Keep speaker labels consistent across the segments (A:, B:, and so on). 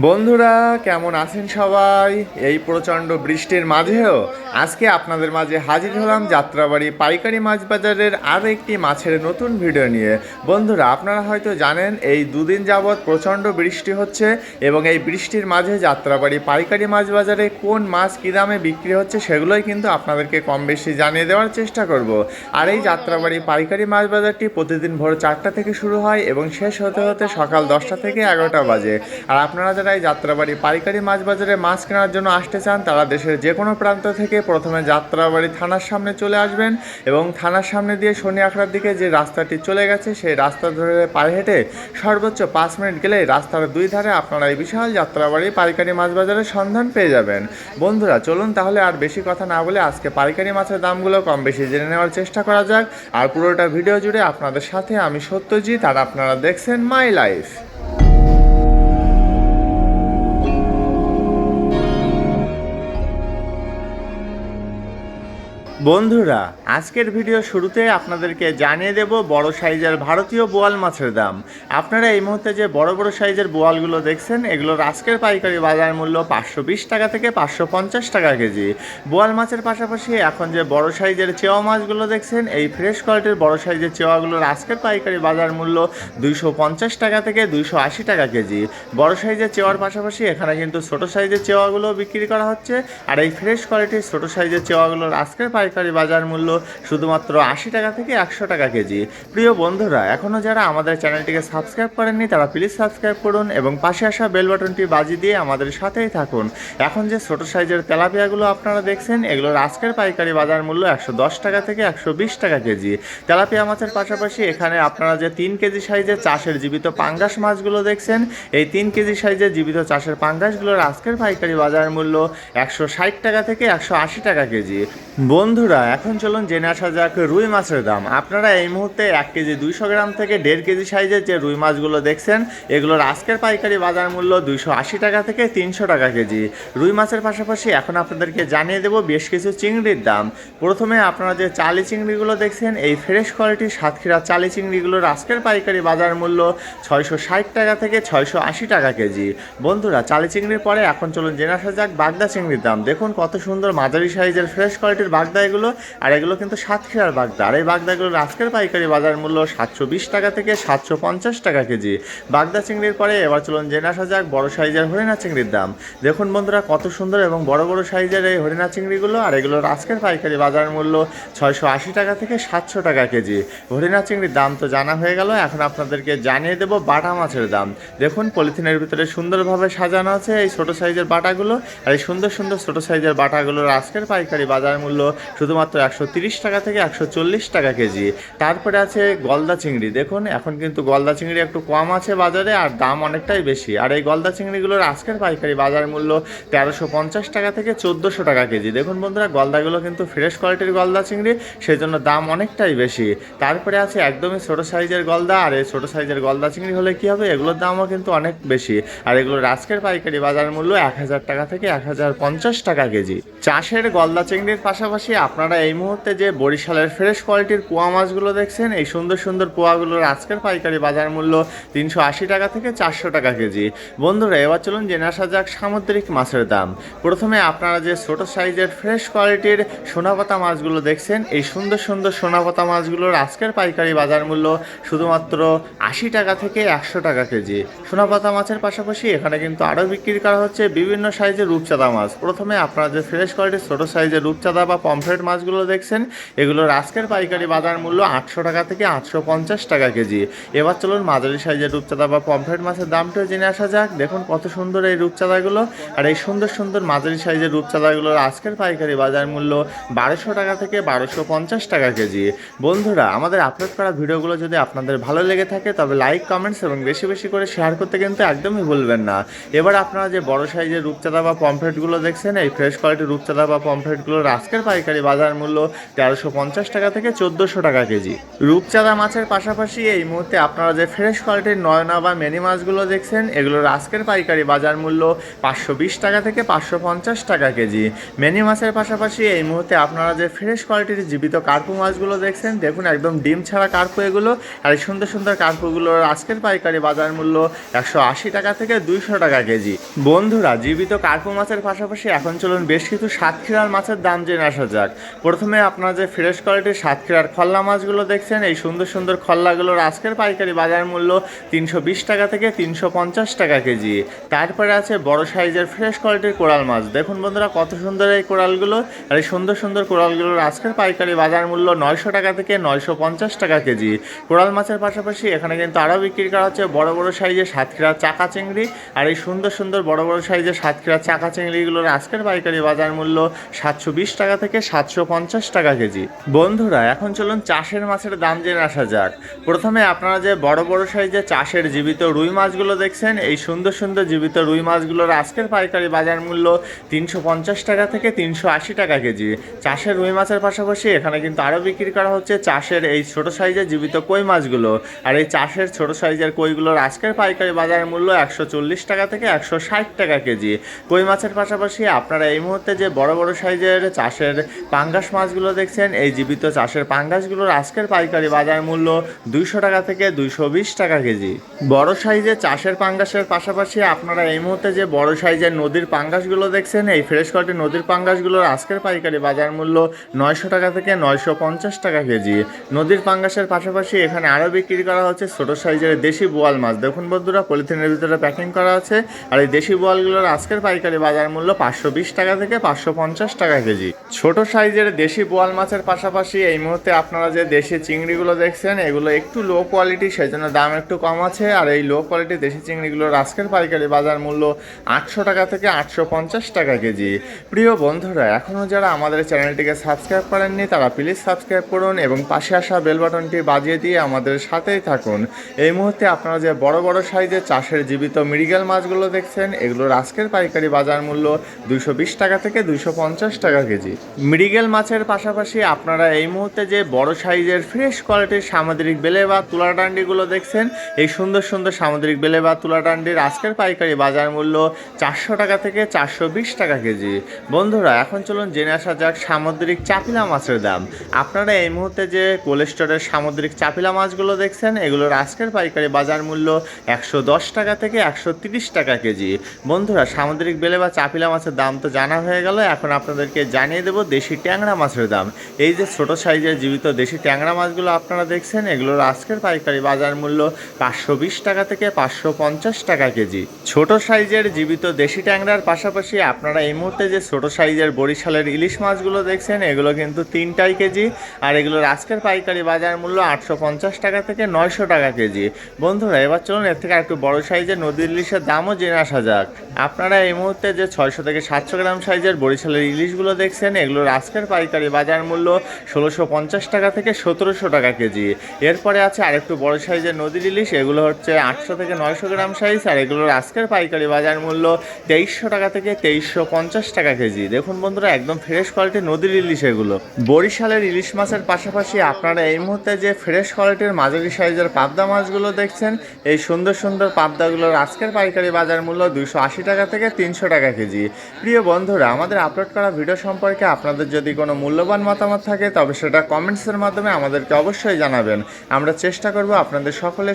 A: বন্ধুরা কেমন আছেন সবাই? এই প্রচণ্ড বৃষ্টির মাঝেও আজকে আপনাদের মাঝে হাজির হলাম যাত্রাবাড়ি পাইকারি মাছ বাজারের আরও একটি মাছের নতুন ভিডিও নিয়ে। বন্ধুরা আপনারা হয়তো জানেন এই দুদিন যাবৎ প্রচণ্ড বৃষ্টি হচ্ছে এবং এই বৃষ্টির মাঝে যাত্রাবাড়ি পাইকারি মাছ বাজারে কোন মাছ কী দামে বিক্রি হচ্ছে সেগুলোই কিন্তু আপনাদেরকে কম বেশি জানিয়ে দেওয়ার চেষ্টা করব। আর এই যাত্রাবাড়ি পাইকারি মাছ বাজারটি প্রতিদিন ভোর 4টা থেকে শুরু হয় এবং শেষ হতে হতে সকাল 10টা থেকে 11টা বাজে। আর আপনারা যারা এই যাত্রাবাড়ি পাইকারি মাছ বাজারে মাছ কেনার জন্য আসতে চান তারা দেশের যে কোনো প্রান্ত থেকে প্রথমে যাত্রাবাড়ি থানার সামনে চলে আসবেন এবং থানার সামনে দিয়ে শনি আখড়ার দিকে যে রাস্তাটি চলে গেছে সেই রাস্তা ধরে পায়ে হেঁটে সর্বোচ্চ 5 মিনিট গেলেই রাস্তার দুই ধারে আপনারা এই বিশাল যাত্রাবাড়ি পাইকারি মাছ বাজারের সন্ধান পেয়ে যাবেন। বন্ধুরা চলুন তাহলে আর বেশি কথা না বলে আজকে পাইকারি মাছের দামগুলো কম বেশি জেনে নেওয়ার চেষ্টা করা যাক। আর পুরোটা ভিডিও জুড়ে আপনাদের সাথে আমি সত্যজিৎ আর আপনারা দেখছেন মাই লাইফ। বন্ধুরা আজকের ভিডিও শুরুতে আপনাদেরকে জানিয়ে দেব বড় সাইজের ভারতীয় বোয়াল মাছের দাম। আপনারা এই মুহূর্তে যে বড় বড় সাইজের বোয়ালগুলো দেখছেন এগুলোর আজকের পাইকারি বাজার মূল্য 520 টাকা থেকে 550 টাকা কেজি। বোয়াল মাছের পাশাপাশি এখন যে বড় সাইজের চেওয়া মাছগুলো দেখছেন এই ফ্রেশ কোয়ালিটির বড় সাইজের চেওয়াগুলোর আজকের পাইকারি বাজার মূল্য 250 টাকা থেকে 280 টাকা কেজি। বড় সাইজের চেওয়ার পাশাপাশি এখানে কিন্তু ছোট সাইজের চেওয়াগুলো বিক্রি করা হচ্ছে। আর এই ফ্রেশ কোয়ালিটির ছোট সাইজের চেওয়াগুলোর আজকের পাইকারি বাজার মূল্য শুধুমাত্র 80 টাকা থেকে 100 টাকা কেজি। প্রিয় বন্ধুরা এখনও যারা আমাদের চ্যানেলটিকে সাবস্ক্রাইব করেননি তারা প্লিজ সাবস্ক্রাইব করুন এবং পাশে আসা বেল বাটনটি বাজিয়ে দিয়ে আমাদের সাথেই থাকুন। এখন যে ছোট সাইজের তেলাপিয়াগুলো আপনারা দেখছেন এগুলোর আজকের পাইকারি বাজার মূল্য 110 টাকা থেকে 120 টাকা কেজি। তেলাপিয়া মাছের পাশাপাশি এখানে আপনারা যে 3 কেজি সাইজের চাষের জীবিত পাঙ্গাস মাছগুলো দেখছেন এই 3 কেজি সাইজের জীবিত চাষের পাঙ্গাসগুলোর আজকের পাইকারি বাজার মূল্য 160 টাকা থেকে 180 টাকা কেজি। বন্ধুরা এখন চলুন জেনে আসা যাক রুই মাছের দাম। আপনারা এই মুহূর্তে 1 কেজি 200 গ্রাম থেকে 1.5 কেজি সাইজের যে রুই মাছগুলো দেখছেন এগুলোর আজকের পাইকারি বাজার মূল্য 280 টাকা থেকে 300 টাকা কেজি। রুই মাছের পাশাপাশি এখন আপনাদেরকে জানিয়ে দেব বেশ কিছু চিংড়ির দাম। প্রথমে আপনারা যে চালি চিংড়িগুলো দেখছেন এই ফ্রেশ কোয়ালিটির সাতক্ষীরা চালি চিংড়িগুলোর আজকের পাইকারি বাজার মূল্য 660 টাকা থেকে 680 টাকা কেজি। বন্ধুরা চালি চিংড়ির পরে এখন চলুন জেনে আসা যাক বাগদা চিংড়ির দাম। দেখুন কত সুন্দর মাঝারি সাইজের ফ্রেশ কোয়ালিটির বাগদা এগুলো, আর এগুলো কিন্তু সাতক্ষীরার বাগদা। আর এই বাগদাগুলোর আজকের পাইকারি বাজার মূল্য 720 টাকা থেকে 750 টাকা কেজি। বাগদা চিংড়ির পরে এবার চলুন জেনে আসা যাক বড় সাইজের হরিণা চিংড়ির দাম। দেখুন বন্ধুরা কত সুন্দর এবং বড় বড় সাইজের এই হরিণা চিংড়িগুলো, আর এগুলোর আজকের পাইকারি বাজার মূল্য 680 টাকা থেকে 700 টাকা কেজি। হরিণা চিংড়ির দাম তো জানা হয়ে গেল, এখন আপনাদেরকে জানিয়ে দেব বাটা মাছের দাম। দেখুন পলিথিনের ভিতরে সুন্দরভাবে সাজানো আছে এই ছোট সাইজের বাটাগুলো, আর এই সুন্দর সুন্দর ছোট সাইজের বাটাগুলোর আজকের পাইকারি বাজার মূল্য শুধুমাত্র 130 টাকা থেকে 140 টাকা কেজি। তারপরে আছে গলদা চিংড়ি। দেখুন এখন কিন্তু গলদা চিংড়ি একটু কম আছে বাজারে আর দাম অনেকটাই বেশি। আর এই গলদা চিংড়িগুলোর আজকের পাইকারি বাজার মূল্য 1350 টাকা থেকে 1400 টাকা কেজি। দেখুন বন্ধুরা গলদাগুলো কিন্তু ফ্রেশ কোয়ালিটির গলদা চিংড়ি, সেই জন্য দাম অনেকটাই বেশি। তারপরে আছে একদমই ছোট সাইজের গলদা, আর এই ছোট সাইজের গলদা চিংড়ি হলে কী হবে এগুলোর দামও কিন্তু অনেক বেশি। আর এগুলোর আজকের পাইকারি বাজার মূল্য 1000 টাকা থেকে 1050 টাকা কেজি। চাষের গলদা চিংড়ির পাশাপাশি আপনারা এই মুহূর্তে যে বরিশালের ফ্রেশ কোয়ালিটির পোয়া মাছগুলো দেখছেন এই সুন্দর সুন্দর পোয়াগুলোর আজকের পাইকারি বাজার মূল্য 380 টাকা থেকে 400 টাকা কেজি। বন্ধুরা এবার চলুন জেনে আসা যাক সামুদ্রিক মাছের দাম। প্রথমে আপনারা যে ছোট সাইজের ফ্রেশ কোয়ালিটির সোনাপাতা মাছগুলো দেখছেন এই সুন্দর সুন্দর সোনাপাতা মাছগুলোর আজকের পাইকারি বাজার মূল্য শুধুমাত্র 80 টাকা থেকে 100 টাকা কেজি। সোনাপাতা মাছের পাশাপাশি এখানে কিন্তু আরও বিক্রি করা হচ্ছে বিভিন্ন সাইজের রূপচাঁদা মাছ। প্রথমে আপনারা যে ফ্রেশ কোয়ালিটির ছোট সাইজের রূপচাঁদা বা পমফ্রেট মাছগুলো দেখছেন এগুলোর আজকের পাইকারি বাজার মূল্য 800 টাকা থেকে 850 টাকা কেজি। এবার চলুন মাঝারি সাইজের রূপচাঁদা বা পমফ্রেট মাছের দামটাও জেনে আসা যাক। দেখুন কত সুন্দর এই রূপচাঁদাগুলো, আর এই সুন্দর সুন্দর মাঝারি সাইজের রূপচাঁদাগুলোর আজকের পাইকারি বাজার মূল্য 1200 টাকা থেকে 1250 টাকা কেজি। বন্ধুরা আমাদের আপলোড করা ভিডিওগুলো যদি আপনাদের ভালো লেগে থাকে তবে লাইক কমেন্টস এবং বেশি বেশি করে শেয়ার করতে কিন্তু একদমই ভুলবেন না। এবার আপনারা যে বড় সাইজের রূপচাঁদা বা পমফ্রেটগুলো দেখছেন এই ফ্রেশ কোয়ালিটির রূপচাঁদা বা পমফ্রেটগুলোর আজকের পাইকারি বাজার মূল্য 1350 টাকা থেকে 1400 টাকা কেজি। রূপচাঁদা মাছের পাশাপাশি এই মুহূর্তে আপনারা যে ফ্রেশ কোয়ালিটির নয়না বা মিনি মাছগুলো দেখছেন এগুলোর আজকের পাইকারি বাজার মূল্য 520 টাকা থেকে 550 টাকা কেজি। মিনি মাছের পাশাপাশি এই মুহূর্তে আপনারা যে ফ্রেশ কোয়ালিটির জীবিত কার্পু মাছগুলো দেখছেন, দেখুন একদম ডিম ছাড়া কার্পু এগুলো। আর এই সুন্দর সুন্দর কার্পুগুলোর আজকের পাইকারি বাজার মূল্য 180 টাকা থেকে 200 টাকা কেজি। বন্ধুরা, জীবিত কার্পু মাছের পাশাপাশি এখন চলুন বেশ কিছু সাতক্ষীরার মাছের দাম জেনে আসা যাক। প্রথমে আপনারা যে ফ্রেশ কোয়ালিটির সাতক্ষীরার খল্লা মাছগুলো দেখছেন, এই সুন্দর সুন্দর খল্লাগুলোর আজকের পাইকারি বাজার মূল্য 320 টাকা থেকে 350 টাকা কেজি। তারপরে আছে বড় সাইজের ফ্রেশ কোয়ালিটির কোরাল মাছ। দেখুন বন্ধুরা কত সুন্দর এই কোরালগুলো। আর এই সুন্দর সুন্দর কোরালগুলোর আজকের পাইকারি বাজার মূল্য 900 টাকা থেকে 950 টাকা কেজি। কোরাল মাছের পাশাপাশি এখানে কিন্তু আরও বিক্রি করা হচ্ছে বড় বড় সাইজের সাতক্ষীরার চাকা চিংড়ি। আর এই সুন্দর সুন্দর বড় বড় সাইজের সাতক্ষীরার চাকা চিংড়িগুলোর আজকের পাইকারি বাজার মূল্য 720 টাকা থেকে 750 টাকা কেজি। বন্ধুরা, এখন চলুন চাষের মাছের দাম জেনে আসা যাক। প্রথমে আপনারা যে বড় বড় সাইজের চাষের জীবিত রুই মাছগুলো দেখছেন, এই সুন্দর সুন্দর জীবিত রুই মাছগুলোর আজকের পাইকারি বাজার মূল্য 350 টাকা থেকে 380 টাকা কেজি। চাষের রুই মাছের পাশাপাশি এখানে কিন্তু আরও বিক্রি করা হচ্ছে চাষের এই ছোট সাইজের জীবিত কই মাছগুলো। আর এই চাষের ছোট সাইজের কইগুলোর আজকের পাইকারি বাজার মূল্য 140 টাকা থেকে 160 টাকা কেজি। কই মাছের পাশাপাশি আপনারা এই মুহূর্তে যে বড় বড় সাইজের চাষের পাঙ্গাস মাছগুলো দেখছেন, এই জীবিত চাষের পাঙ্গাসগুলোর আজকের পাইকারি বাজার মূল্য 200 টাকা থেকে 220 টাকা কেজি। বড় সাইজের চাষের পাঙ্গাসের পাশাপাশি আপনারা এই মুহূর্তে যে বড় সাইজের নদীর পাঙ্গাসগুলো দেখছেন, এই ফ্রেশ কোয়ালিটির নদীর পাঙ্গাসগুলোর আজকের পাইকারি বাজার মূল্য 900 টাকা থেকে 950 টাকা কেজি। নদীর পাঙ্গাসের পাশাপাশি এখানে আরও বিক্রি করা হচ্ছে ছোট সাইজের দেশি বোয়াল মাছ। দেখুন বন্ধুরা পলিথিনের ভিতরে প্যাকিং করা আছে। আর এই দেশি বোয়ালগুলোর আজকের পাইকারি বাজার মূল্য 520 টাকা থেকে 550 টাকা কেজি। ছোট সাইজের দেশি বোয়াল মাছের পাশাপাশি এই মুহূর্তে আপনারা যে দেশি চিংড়িগুলো দেখছেন এগুলো একটু লো কোয়ালিটি, সেই জন্য দাম একটু কম আছে। আর এই লো কোয়ালিটি দেশি চিংড়িগুলোর আজকের পাইকারি বাজার মূল্য 800 টাকা থেকে 850 টাকা কেজি। প্রিয় বন্ধুরা, এখনও যারা আমাদের চ্যানেলটিকে সাবস্ক্রাইব করেননি তারা প্লিজ সাবস্ক্রাইব করুন এবং পাশে আসা বেল বাটনটি বাজিয়ে দিয়ে আমাদের সাথেই থাকুন। এই মুহূর্তে আপনারা যে বড় বড় সাইজের চাষের জীবিত মৃগেল মাছগুলো দেখছেন এগুলোর আজকের পাইকারি বাজার মূল্য 220 টাকা থেকে 250 টাকা কেজি। মৃগেল মাছের পাশাপাশি আপনারা এই মুহূর্তে যে বড় সাইজের ফ্রেশ কোয়ালিটির সামুদ্রিক বেলে বা তুলাডান্ডিগুলো দেখছেন, এই সুন্দর সুন্দর সামুদ্রিক বেলে বা তুলাডান্ডির আজকের পাইকারি বাজার মূল্য 400 টাকা থেকে 420 টাকা কেজি। বন্ধুরা, এখন চলুন জেনে আসা যাক সামুদ্রিক চাপিলা মাছের দাম। আপনারা এই মুহূর্তে যে কোলেস্টোরের সামুদ্রিক চাপিলা মাছগুলো দেখছেন এগুলোর আজকের পাইকারি বাজার মূল্য 110 টাকা থেকে 130 টাকা কেজি। বন্ধুরা, সামুদ্রিক বেলে বা চাপিলা মাছের দাম তো জানা হয়ে গেল, এখন আপনাদেরকে জানিয়ে দেব দেশি ট্যাংরা মাছের দাম। এই যে ছোট সাইজের জীবিত দেশি ট্যাংরা মাছগুলো আপনারা দেখছেন এগুলোর আজকের পাইকারি বাজার মূল্য 520 টাকা থেকে 550 টাকা কেজি। ছোট সাইজের জীবিত দেশি ট্যাংরার পাশাপাশি আপনারা এই মুহূর্তে যে ছোট সাইজের বরিশালের ইলিশ মাছগুলো দেখছেন এগুলো কিন্তু 3টাই কেজি। আর এগুলোর আজকের পাইকারি বাজার মূল্য 850 টাকা থেকে 900 টাকা কেজি। বন্ধুরা, এবার চলুন এর থেকে একটু বড় সাইজের নদীর ইলিশের দামও জেনে আসা যাক। আপনারা এই মুহূর্তে যে 600 থেকে 700 গ্রাম সাইজের বরিশালের ইলিশগুলো দেখছেন এগুলোর আজকের পাইকারি বাজার মূল্য 1650 টাকা থেকে 1700 টাকা কেজি। এরপরে আছে আরেকটু বড় সাইজের নদীর ইলিশ, এগুলো হচ্ছে 800 থেকে 900 গ্রাম সাইজ। আর এগুলোর আজকের পাইকারি বাজার মূল্য 2300 টাকা থেকে 2350 টাকা কেজি। দেখুন বন্ধুরা একদম ফ্রেশ কোয়ালিটির নদীর ইলিশ এগুলো। বরিশালের ইলিশ মাছের পাশাপাশি আপনারা এই মুহূর্তে যে ফ্রেশ কোয়ালিটির মাঝারি সাইজের পাবদা মাছগুলো দেখছেন, এই সুন্দর সুন্দর পাবদাগুলোর আজকের পাইকারি বাজার মূল্য 280 টাকা থেকে 300 টাকা কেজি। প্রিয় বন্ধুরা, আমাদের আপলোড করা ভিডিও সম্পর্কে আপনাদের যদি কোনো মূল্যবান মতামত থাকে তবে সেটা কমেন্টসের মাধ্যমে আমাদেরকে অবশ্যই জানাবেন। আমরা চেষ্টা করব আপনাদের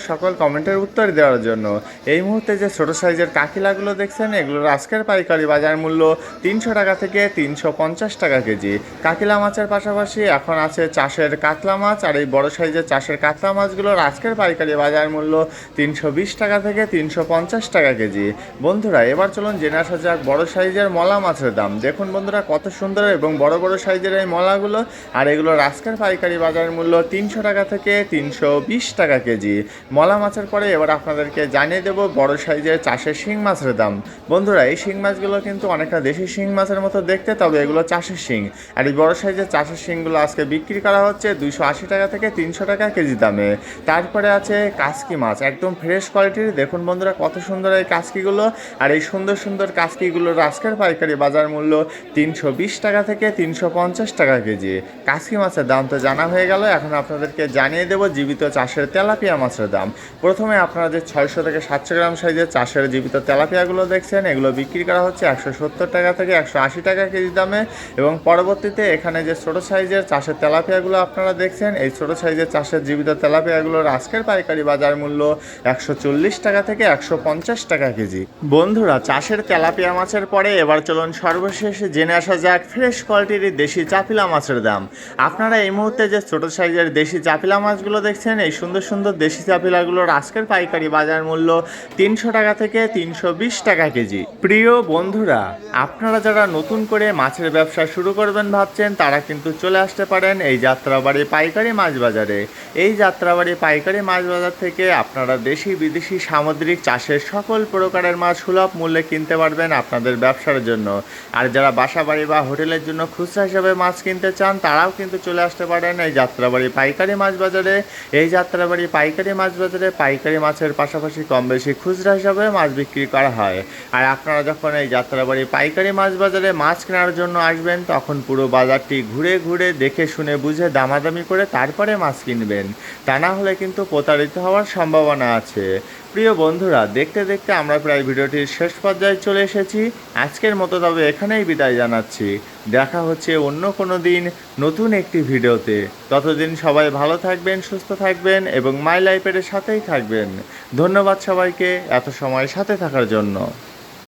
A: সকল কমেন্টের উত্তর দেওয়ার জন্য। এই মুহূর্তে যে ছোট সাইজের কাকিলাগুলো দেখছেন এগুলোর আজকের পাইকারি বাজার মূল্য 300 টাকা থেকে 350 টাকা কেজি। কাকিলা মাছের পাশাপাশি এখন আছে চাষের কাতলা মাছ। আর এই বড় সাইজের চাষের কাতলা মাছগুলোর আজকের পাইকারি বাজার মূল্য 320 টাকা থেকে 350 টাকা কেজি। বন্ধুরা, এবার চলুন জেনে আসা যাক বড় সাইজের মলা মাছের দাম। দেখুন বন্ধুরা কত সুন্দর এবং বড় বড় সাইজের এই মলাগুলো। আর এগুলোর আজকের পাইকারি বাজার মূল্য 300 টাকা থেকে 320 টাকা কেজি। মলা মাছের পরে এবার আপনাদেরকে জানিয়ে দেব বড় সাইজের চাষের শিং মাছের দাম। বন্ধুরা, এই শিং মাছগুলো কিন্তু অনেকটা দেশি শিং মাছের মতো দেখতে, তবে এগুলো চাষের শিং। আর এই বড় সাইজের চাষের শিংগুলো আজকে বিক্রি করা হচ্ছে 280 টাকা থেকে 300 টাকা কেজি দামে। তারপরে আছে কাসকি মাছ, একদম ফ্রেশ কোয়ালিটির। দেখুন বন্ধুরা কত সুন্দর এই কাসকিগুলো। আর এই সুন্দর সুন্দর কাসকিগুলোর আজকের পাইকারি বাজার মূল্য 320 টাকা থেকে 350 টাকা কেজি। কাসকি মাছের দাম তো জানা হয়ে গেল, এখন আপনাদেরকে জানিয়ে দেবো জীবিত চাষের তেলাপিয়া মাছের দাম। প্রথমে আপনারা যে 600 থেকে 700 গ্রাম সাইজের চাষের জীবিত তেলাপিয়াগুলো দেখছেন, এগুলো বিক্রি করা হচ্ছে 170 টাকা থেকে 180 টাকা কেজি দামে। এবং পরবর্তীতে এখানে যে ছোটো সাইজের চাষের তেলাপিয়াগুলো আপনারা দেখছেন, এই ছোটো সাইজের চাষের জীবিত তেলাপিয়াগুলোর আজকের পাইকারি বাজার মূল্য 140 টাকা থেকে 150 টাকা কেজি। বন্ধুরা, চাষের তেলাপিয়া মাছের পরে এবার চলুন সর্বশেষ জেনে আসা যাক ফ্রেশ কোয়ালিটির দেশি চাপিলা মাছের দাম। আপনারা এই মুহূর্তে যে ছোট সাইজের দেশি চাপিলা মাছগুলো দেখছেন, এই সুন্দর সুন্দর দেশি চাপিলাগুলোর আজকের পাইকারি বাজার মূল্য 300 টাকা থেকে 320 টাকা কেজি। প্রিয় বন্ধুরা, আপনারা যারা নতুন করে মাছের ব্যবসা শুরু করবেন ভাবছেন, তারা কিন্তু চলে আসতে পারেন এই যাত্রাবাড়ি পাইকারি মাছ বাজারে। এই যাত্রাবাড়ি পাইকারি মাছ বাজার থেকে আপনারা দেশি বিদেশি সামুদ্রিক চাষের সকল প্রকারের মাছ সুলভ মূল্যে কিনতে পারবেন আপনাদের ব্যবসার জন্য। আর যারা বাসাবাড়ি বা হোটেলের জন্য খুচরা হিসাবে মাছ কিনতে চান, তারাও কিন্তু চলে আসতে পারেন এই যাত্রাবাড়ি পাইকারি মাছ বাজারে। এই যাত্রাবাড়ি পাইকারি মাছ বাজারে পাইকারি মাছের পাশাপাশি কম বেশি খুচরা হিসাবে মাছ বিক্রি করা হয়। আর আপনারা যখন এই যাত্রাবাড়ি পাইকারি মাছ বাজারে মাছ কেনার জন্য আসবেন, তখন পুরো বাজারটি ঘুরে ঘুরে দেখে শুনে বুঝে দামাদামি করে তারপরে মাছ কিনবেন, তা না হলে কিন্তু প্রতারিত হওয়ার সম্ভাবনা আছে। প্রিয় বন্ধুরা, দেখতে দেখতে আমরা প্রায় ভিডিওটির শেষ পর্যায়ে চলে এসেছি। আজকের মতো তবে এখানেই বিদায় জানাচ্ছি। দেখা হচ্ছে অন্য কোনো দিন নতুন একটি ভিডিওতে। ততদিন সবাই ভালো থাকবেন, সুস্থ থাকবেন এবং মাই লাইফের সাথেই থাকবেন। ধন্যবাদ সবাইকে এত সময় সাথে থাকার জন্য।